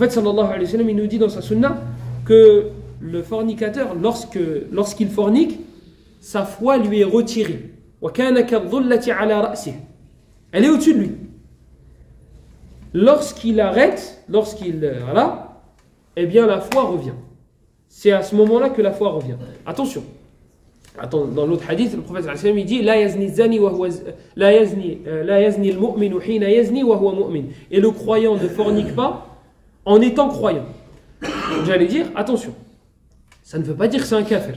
prophète sallallahu alayhi wa sallam, il nous dit dans sa sunna que le fornicateur, lorsqu'il fornique, sa foi lui est retirée. Elle est au-dessus de lui. Lorsqu'il arrête, voilà, eh bien la foi revient. C'est à ce moment-là que la foi revient. Attention. Dans l'autre hadith, le prophète sallallahu alayhi wa sallam, il dit la yazni al-mu'minu hina yazni wa huwa mu'min. Et le croyant ne fornique pas en étant croyant. J'allais dire, attention. Ça ne veut pas dire que c'est un kafir.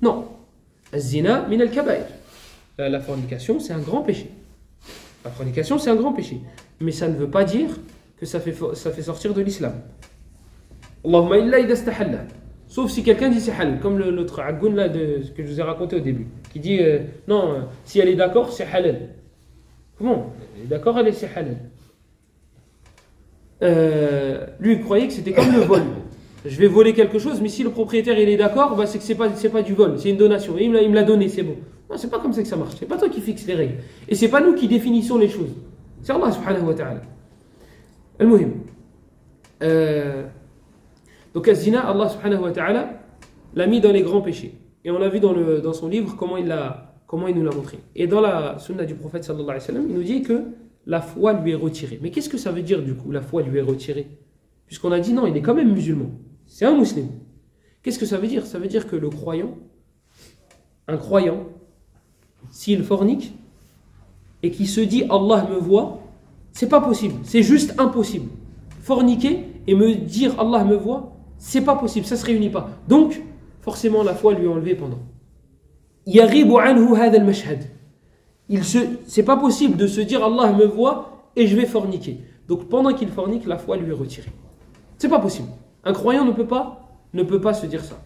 Non. Az-zina min al-kaba'ir. La fornication, c'est un grand péché. La fornication, c'est un grand péché. Mais ça ne veut pas dire que ça fait sortir de l'islam. Allahumma illa idha istahalla. Sauf si quelqu'un dit c'est halal, comme l'autre agoun là que je vous ai raconté au début, qui dit non, si elle est d'accord, c'est halal. Comment? Elle est d'accord, c'est halal. Lui, il croyait que c'était comme le vol. Je vais voler quelque chose, mais si le propriétaire il est d'accord, bah, c'est que c'est pas du vol, c'est une donation. Et il me l'a donné, c'est bon. Non, c'est pas comme ça que ça marche. C'est pas toi qui fixes les règles. Et c'est pas nous qui définissons les choses. C'est Allah subhanahu wa ta'ala. Al-Muhim. Donc, az-zina, Allah subhanahu wa ta'ala l'a mis dans les grands péchés. Et on l'a vu dans son livre comment il nous l'a montré. Et dans la sunna du prophète sallallahu alayhi wa sallam, il nous dit que la foi lui est retirée. Mais qu'est-ce que ça veut dire du coup, la foi lui est retirée? Puisqu'on a dit non, il est quand même musulman. C'est un musulman. Qu'est-ce que ça veut dire? Ça veut dire que un croyant, s'il fornique et qui se dit Allah me voit, c'est pas possible. C'est juste impossible. Forniquer et me dire Allah me voit, c'est pas possible, ça se réunit pas. Donc, forcément, la foi lui est enlevée pendant. Yaghibu anhu hadha al-mashhad. C'est pas possible de se dire Allah me voit et je vais forniquer. Donc, pendant qu'il fornique, la foi lui est retirée. C'est pas possible. Un croyant ne peut pas se dire ça.